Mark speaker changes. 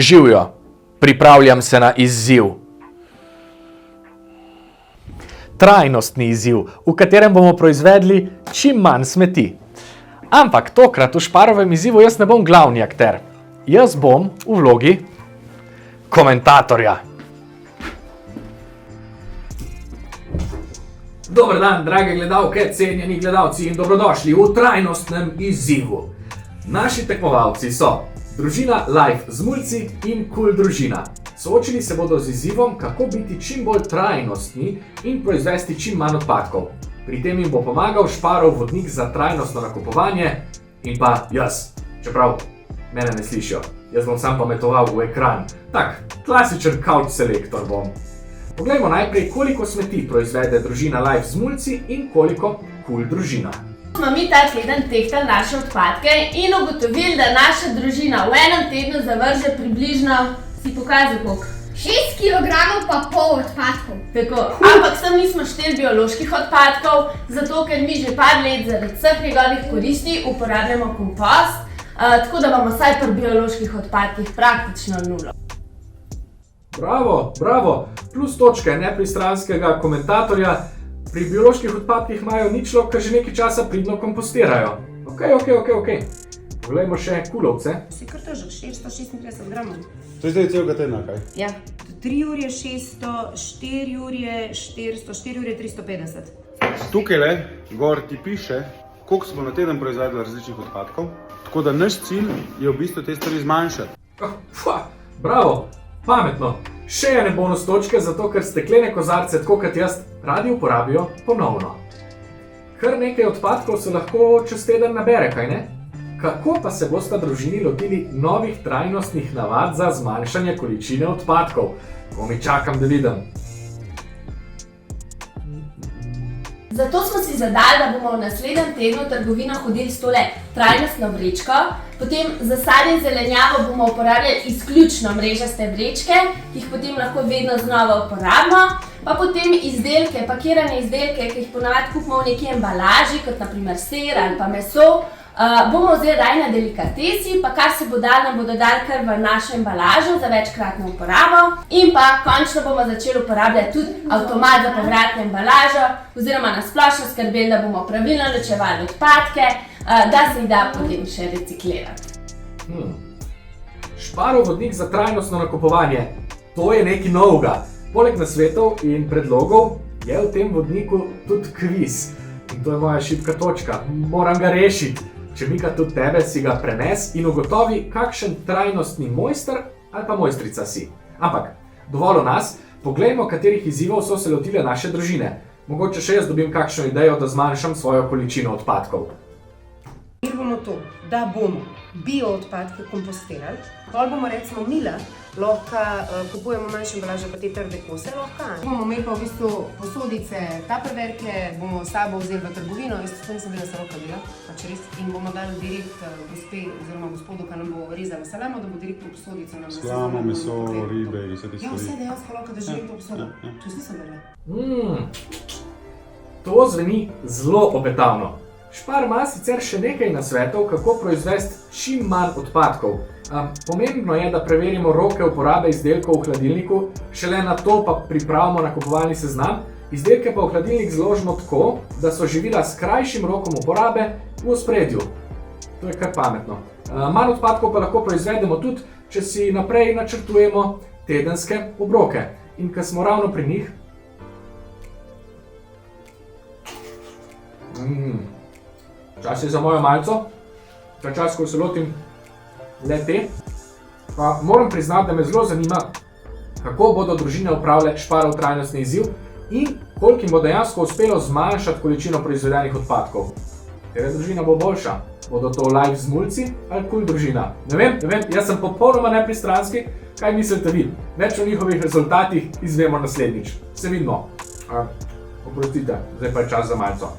Speaker 1: Živjo, pripravljam se na izziv. Trajnostni izziv, v katerem bomo proizvedli čim manj smeti. Ampak tokrat v Šparovem izzivu jaz ne bom glavni akter. Jaz bom v vlogi komentatorja.
Speaker 2: Dober dan, drage gledalke, cenjeni gledalci in dobrodošli v trajnostnem izzivu. Naši tekmovalci so družina Life z mulci in Cool družina. Soočili se bodo z izzivom, kako biti čim bolj trajnostni in proizvesti čim manj odpadkov. Pri tem jim bo pomagal Šparov vodnik za trajnostno nakupovanje in pa jaz. Čeprav mene ne slišijo, jaz bom sam pametoval v ekran. Tak, klasičen couch selektor bom. Poglejmo najprej, koliko smeti proizvede družina Life z mulci in koliko Cool družina.
Speaker 3: Smo mi ta teden tehtali naše odpadke in ugotovili, da naša družina v enem tednu zavrže približno, si pokazal koliko?
Speaker 4: 6 kilogramov pa pol odpadkov.
Speaker 3: Tako, ampak sem nismo šteli bioloških odpadkov, zato ker mi že par let zaradi vseh njegovih koristi uporabljamo kompost, tako da bomo vsaj pri bioloških odpadkih praktično nulo.
Speaker 2: Bravo, bravo, plus točke nepristranskega komentatorja. Pri bioloških odpadkih imajo ničlo, ker že nekaj časa pridno kompostirajo. Ok. Poglejmo še kulovce.
Speaker 5: Si kar težek, 436 gramov.
Speaker 6: To je zdaj celega tedna, kaj?
Speaker 5: Ja, 3 ur je 600, 4 ur je 400, 4 ur je 350.
Speaker 6: Tukajle, gor ti piše, koliko smo na teden proizvedli različnih odpadkov, tako da naš cilj je v bistvu te stvari zmanjšati.
Speaker 2: Bravo, pametno. Še ene bonus točke, zato ker steklene kozarce, tako kot jaz, radi uporabijo ponovno. Kar nekaj odpadkov se lahko čez teden nabere, kaj ne? Kako pa se bosta družini lotili novih trajnostnih navad za zmanjšanje količine odpadkov? Ko mi čakam, da vidim.
Speaker 3: Zato smo si zadali, da bomo v naslednjem tednu v trgovino hodili s tole trajnostno vrečko, potem za sadje in zelenjavo bomo uporabljali izključno mrežaste vrečke, ki jih potem lahko vedno znova uporabimo, pa potem izdelke, pakirane izdelke, ki jih ponavadi kupimo v neki embalaži, kot na primer sir ali pa meso, bomo vzeli raj na delikatesi, pa kar se bo dal, nam bodo dali kar v našo embalažo za večkratno uporabo in pa končno bomo začeli uporabljati tudi avtomat za povratno embalažo oziroma na splošno skrbeli, da bomo pravilno ločevali odpadke, da se jih da potem še reciklirati.
Speaker 2: Šparov vodnik za trajnostno nakupovanje. To je nekaj novega. Poleg nasvetov in predlogov je v tem vodniku tudi kviz. In to je moja šibka točka. Moram ga rešiti. Če mika tudi tebe, si ga prenes in ugotovi, kakšen trajnostni mojster ali pa mojstrica si. Ampak, dovolj o nas, poglejmo, katerih izzivov so se lotile naše družine. Mogoče še jaz dobim kakšno idejo, da zmanjšam svojo količino odpadkov.
Speaker 5: Mi bomo to, da bomo bio odpadke kompostirali, pol bomo recimo mila, lahko kupujemo manjše embalaže pa te trde kose lahko. Bomo imeli pa v bistvu posodice, tupperwareke, bomo s sabo vzeli v trgovino, jaz to nisem bila se roka bila, pač res, in bomo dali direkt gospe oziroma gospodu, ki nam bo rezala salamo, da bo direkt v posodico nam vzela.
Speaker 6: Slamo, meso, ribe in vse te
Speaker 5: Ja,
Speaker 6: stvari.
Speaker 5: vse dejansko lahko, da želim to posodo. To nisem bila.
Speaker 2: To zveni zelo obetavno. Špar ima sicer še nekaj nasvetov, kako proizvesti čim manj odpadkov. Pomembno je, da preverimo roke uporabe izdelkov v hladilniku, šele na to pa pripravimo nakupovalni seznam. Izdelke pa v hladilnik zložimo tako, da so živila s krajšim rokom uporabe v ospredju. To je kar pametno. Manj odpadkov pa lahko proizvedemo tudi, če si naprej načrtujemo tedenske obroke. In ko smo ravno pri njih, čas je za mojo malico, ta čas, ko se lotim le te, pa moram priznati, da me zelo zanima, kako bodo družine upravljale Šparov trajnostni izziv in koliko jim bo dejansko uspelo zmanjšati količino proizvedenih odpadkov. Katera družina bo boljša? Bodo to Life z mulci ali Cool družina? Ne vem, jaz sem popolnoma nepristranski, kaj mislite vi? Več o njihovih rezultatih izvemo naslednjič. Se vidimo. Oprostite, zdaj pa je čas za malico.